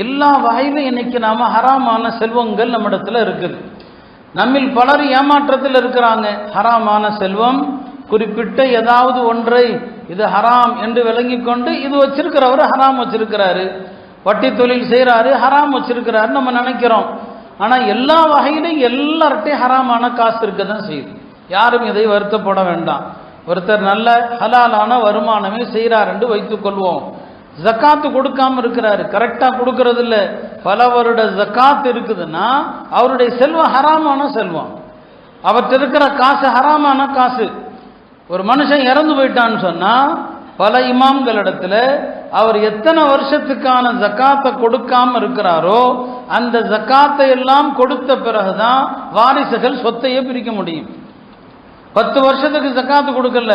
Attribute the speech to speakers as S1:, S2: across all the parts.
S1: எல்லா வகையிலும் இன்னைக்கு நாம ஹராமான செல்வங்கள் நம்மிடத்துல இருக்குது. நம்மில் பலர் ஏமாற்றத்தில் இருக்கிறாங்க. ஹராமான செல்வம் குறிப்பிட்ட ஏதாவது ஒன்றை இது ஹராம் என்று விளங்கி கொண்டு இது வச்சிருக்கிறவர் ஹராம் வச்சிருக்கிறாரு, வட்டி தொழில் செய்கிறாரு, ஹராம் வச்சிருக்கிறாரு நம்ம நினைக்கிறோம். ஆனால் எல்லா வகையிலும் எல்லார்ட்டையும் ஹராமான காசு இருக்க தான் செய்யுது. யாரும் இதை வருத்தப்பட வேண்டாம். ஒருத்தர் நல்ல ஹலாலான வருமானமே செய்கிறார் என்று வைத்துக் கொள்வோம். ஜக்காத்து கொடுக்காம இருக்கிறாரு, கரெக்டாக கொடுக்கறது இல்லை, பல வருட ஜக்காத்து இருக்குதுன்னா அவருடைய செல்வம் ஹராமான செல்வம், அவர்கிட்ட இருக்கிற காசு ஹராமான காசு. ஒரு மனுஷன் இறந்து போயிட்டான்னு சொன்னா பல இமாம்களிடத்துல அவர் எத்தனை வருஷத்துக்கான ஜக்காத்தை கொடுக்காம இருக்கிறாரோ அந்த ஜக்காத்தை எல்லாம் கொடுத்த பிறகுதான் வாரிசுகள் சொத்தையே பிரிக்க முடியும். 10 வருஷத்துக்கு ஜக்காத்து கொடுக்கல,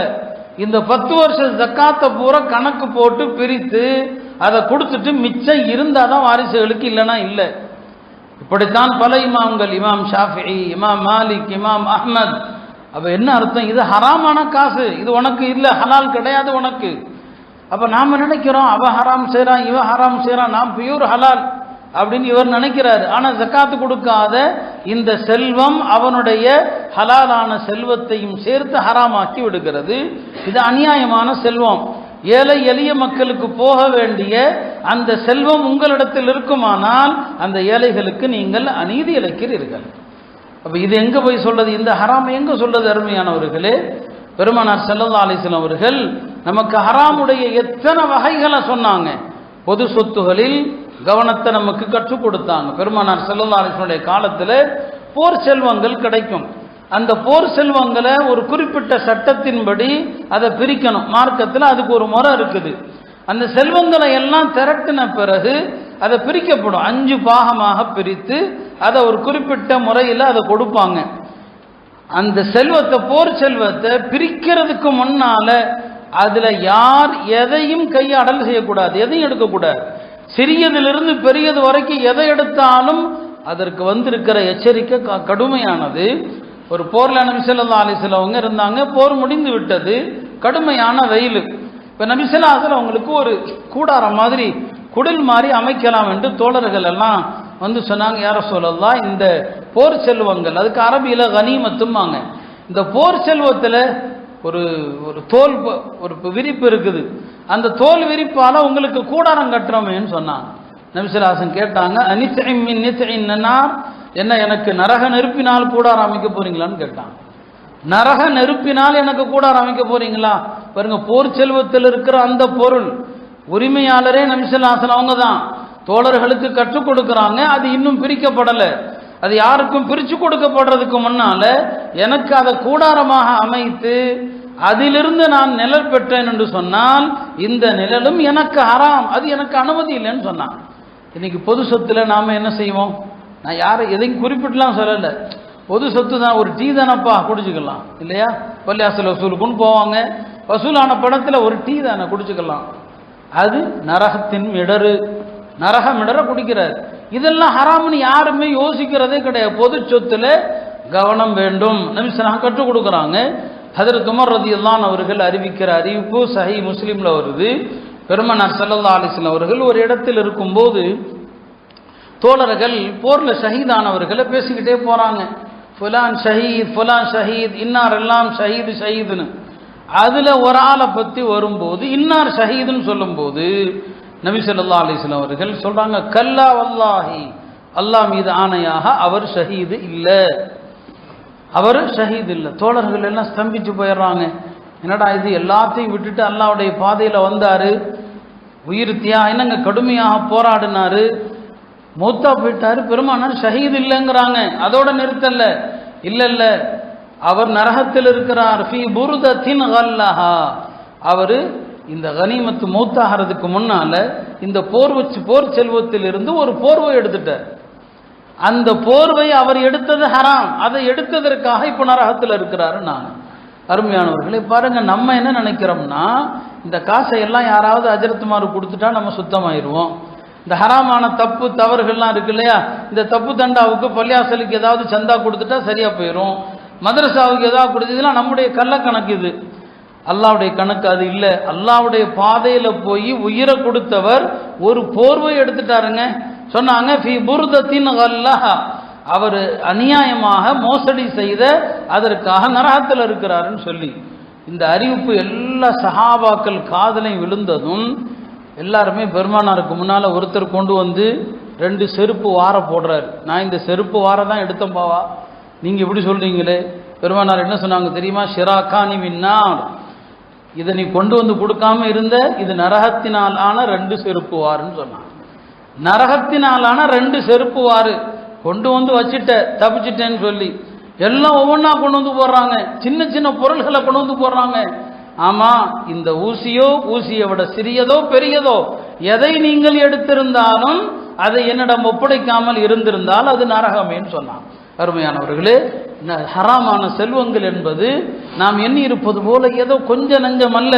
S1: இந்த 10 வருஷம் ஜக்காத்தை பூரா கணக்கு போட்டு பிரித்து அதை கொடுத்துட்டு மிச்சம் இருந்தால் தான் வாரிசுகளுக்கு, இல்லைன்னா இல்லை. இப்படித்தான் பல இமாம்கள், இமாம் ஷாஃபிஈ, இமாம் மாலிக், இமாம் அஹ்மத். அப்போ என்ன அர்த்தம்? இது ஹராமான காசு, இது உனக்கு இல்லை, ஹலால் கிடையாது உனக்கு. அப்போ நாம் நினைக்கிறோம் அவ ஹராம் செய்கிறான், இவ ஹராம் செய்கிறான், நாம் பியூர் ஹலால் அப்படின்னு இவர் நினைக்கிறாரு. ஆனால் ஜக்காத்து கொடுக்காத இந்த செல்வம் அவனுடைய ஹலாலான செல்வத்தையும் சேர்த்து ஹராமாக்கி விடுகிறது. இது அநியாயமான செல்வம். ஏழை எளிய மக்களுக்கு போக வேண்டிய அந்த செல்வம் உங்களிடத்தில் இருக்குமானால் அந்த ஏழைகளுக்கு நீங்கள் அநீதி இழைக்கிறீர்கள். அப்போ இது எங்கே போய் சொல்றது? இந்த ஹராம் எங்கே சொல்றது? அருமையானவர்களே, பெருமானார் ஸல்லல்லாஹு அலைஹி வஸல்லம் அவர்கள் நமக்கு ஹராமுடைய எத்தனை வகைகளை சொன்னாங்க. பொது சொத்துகளில் கவனத்தை நமக்கு கற்றுக் கொடுத்தாங்க. பெருமானார் ஸல்லல்லாஹு அலைஹி வஸல்லம் காலத்தில் போர் செல்வங்கள் கிடைக்கும். அந்த போர் செல்வங்களை ஒரு குறிப்பிட்ட சட்டத்தின்படி அதை பிரிக்கணும். மார்க்கத்தில் அதுக்கு ஒரு முறை இருக்குது. அந்த செல்வங்களை எல்லாம் திரட்டின பிறகு அதை பிரிக்கப்படும். 5 பாகமாக பிரித்து அதை ஒரு குறிப்பிட்ட முறையில் அதை கொடுப்பாங்க. அந்த செல்வத்தை, போர் செல்வத்தை பிரிக்கிறதுக்கு முன்னால அதுல யார் எதையும் கையாடல் செய்யக்கூடாது, எதையும் எடுக்கக்கூடாது. சிறியதிலிருந்து பெரியது வரைக்கும் எதை எடுத்தாலும் அதற்கு வந்திருக்கிற எச்சரிக்கை கடுமையானது. ஒரு போர்ல நபி ஸல்லல்லாஹு அலைஹி வஸல்லம் அவங்க இருந்தாங்க, போர் முடிந்து விட்டது, கடுமையான வெயில். இப்போ நபி ஸல்லல்லாஹு அலைஹி வஸல்லம் அவங்களுக்கு ஒரு கூடாரம் மாதிரி, குடில் மாதிரி அமைக்கலாம் என்று தோழர்கள் எல்லாம் வந்து சொன்னாங்க. யா ரசூலல்லாஹ், இந்த போர் செல்வங்கள், அதுக்கு அரபியில கனிமத்தும்பாங்க, இந்த போர் செல்வத்தில் ஒரு ஒரு தோல், ஒரு விரிப்பு இருக்குது, அந்த தோல் விரிப்பால உங்களுக்கு கூடாரம் கட்டுறோமேன்னு சொன்னாங்க. நபி ஸல்லல்லாஹு அலைஹி வஸல்லம் கேட்டாங்க, அனித்இம் மின் நித்இன் நனார், என்ன எனக்கு நரக நெருப்பினால் கூடாரம் அமைக்க போறீங்களான்னு கேட்டாங்க. நரக நெருப்பினால் எனக்கு கூடாரம் அமைக்க போறீங்களா? பாருங்க, போர் செல்வத்தில் இருக்கிற அந்த பொருள் உரிமையாளரே நபி ஸல்லல்லாஹு அலைஹி வஸல்லம் அவங்க தான். தோழர்களுக்கு கற்றுக் கொடுக்குறாங்க, அது இன்னும் பிரிக்கப்படலை. அது யாருக்கும் பிரித்து கொடுக்கப்படுறதுக்கு முன்னால எனக்கு அதை கூடாரமாக அமைத்து அதிலிருந்து நான் நிழல் பெற்றேன் என்று சொன்னால் இந்த நிழலும் எனக்கு ஹராம், அது எனக்கு அனுமதி இல்லைன்னு சொன்னான். இன்னைக்கு பொது சொத்துல நாம என்ன செய்வோம்? நான் யாரை எதையும் குறிப்பிட்டுலாம் சொல்லலை, பொது சொத்து தான், ஒரு டீ தானப்பா குடிச்சுக்கலாம் இல்லையா? பள்ளியாசல் வசூலுக்குன்னு போவாங்க, வசூலான பணத்தில் ஒரு டீ தானே குடிச்சுக்கலாம். அது நரகத்தின் மிடரு, நரக மிடரை குடிக்கிறார். இதெல்லாம் ஹராம்னு யாருமே யோசிக்கிறதே கிடையாது. பொது சொத்துல கவனம் வேண்டும். நபி ஸல்லல்லாஹு கற்றுக் கொடுக்குறாங்க. ஹஜ்ரத் உமர் ரலியல்லாஹு அன்ஹு அவர்கள் அறிவிக்கிற அறிவிப்பு சஹீஹ் முஸ்லிம்ல வருது. பெருமானார் ஸல்லல்லாஹு அலைஹி வஸல்லம் அவர்கள் ஒரு இடத்தில் இருக்கும்போது தோழர்கள் போர்ல ஷஹீதானவர்களை பேசிக்கிட்டே போறாங்க. ஃபுலான் ஷஹீத், ஃபுலான் ஷஹீத், இன்னார் எல்லாம் ஷஹீது ஷஹீதுன்னு. அதுல ஒரு ஆளை பத்தி வரும்போது இன்னார் ஷஹீதுன்னு சொல்லும்போது நபி ஸல்லல்லாஹு அலைஹி வஸல்லம் அவர்கள் சொல்றாங்க, கல்லா வல்லாஹி, அல்லாஹ் மீது ஆணையாக அவர் ஷஹீது இல்லை, அவர் ஷஹீது இல்லை. தோழர்கள் எல்லாம் ஸ்தம்பிச்சு போயிடுறாங்க. என்னடா இது, எல்லாத்தையும் விட்டுட்டு அல்லாஹ்வுடைய பாதையில வந்தாரு, உயிர் என்னங்க கடுமையாக போராடினாரு, மௌத்தா போயிட்டாரு, பெருமானார் ஷஹீது இல்லைங்கிறாங்க. அதோட நிறுத்தல, இல்ல இல்ல அவர் நரகத்தில் இருக்கிறார், ஃபீ புர்தத்தின் கல்லஹா, அவரு இந்த கனிமத்து மௌத்தாகிறதுக்கு முன்னால இந்த போர் செல்வத்தில் இருந்து ஒரு போர்வை எடுத்துட்டார். அந்த போர்வை அவர் எடுத்தது ஹராம், அதை எடுத்ததற்காக இப்ப நரகத்தில் இருக்கிறாரு. நான் அருமையானவர்களை பாருங்க, நம்ம என்ன நினைக்கிறோம்னா இந்த காசை எல்லாம் யாராவது அஜரத்துமாறு கொடுத்துட்டா நம்ம சுத்தமாயிருவோம். இந்த ஹராமான தப்பு தவறுகள்லாம் இருக்கு இல்லையா, இந்த தப்பு தண்டாவுக்கு பள்ளியாசலுக்கு ஏதாவது சந்தா கொடுத்துட்டா சரியா போயிடும், மதரசாவுக்கு ஏதாவது கொடுத்ததுலாம் நம்முடைய கள்ளக்கணக்கு. இது அல்லாவுடைய கணக்கு அது இல்லை. அல்லாவுடைய பாதையில போய் உயிரை கொடுத்தவர் ஒரு போர்வை எடுத்துட்டாருங்க. சொன்னாங்க ஃபி புர்தத்தின் கல்லஹா, அவர் அநியாயமாக மோசடி செய்த அதற்காக நரகத்தில் இருக்கிறாருன்னு சொல்லி இந்த அறிவிப்பு எல்லா சஹாபாக்கள் காதலை விழுந்ததும் எல்லாருமே பெருமானாருக்கு முன்னால் ஒருத்தர் கொண்டு வந்து 2 செருப்பு வார போடுறாரு. நான் இந்த செருப்பு வார தான் எடுத்தேன் பாவா, நீங்கள் இப்படி சொல்கிறீங்களே. பெருமானார் என்ன சொன்னாங்க தெரியுமா? ஷிராக்கானி மின்னார், இதை நீ கொண்டு வந்து கொடுக்காம இருந்த இது நரகத்தினால் ஆன 2 செருப்பு வாருன்னு சொன்னாங்க. நரகத்தினாலான 2 செருப்பு வாரு கொண்டு வந்து வச்சுட்ட, தப்பிச்சிட்டேன்னு சொல்லி எல்லாம் ஒவ்வொன்றா கொண்டு வந்து போடுறாங்க. சின்ன சின்ன பொருள்களை கொண்டு வந்து போடுறாங்க. ஆமாம், இந்த ஊசியை விட சிறியதோ பெரியதோ எதை நீங்கள் எடுத்திருந்தாலும் அதை என்னிடம் ஒப்படைக்காமல் இருந்திருந்தால் அது நரகமேன்னு சொன்னாங்க. அருமையானவர்களே, ஹராமான செல்வங்கள் என்பது நாம் எண்ணி இருப்பது போல ஏதோ கொஞ்ச நஞ்சம் அல்ல.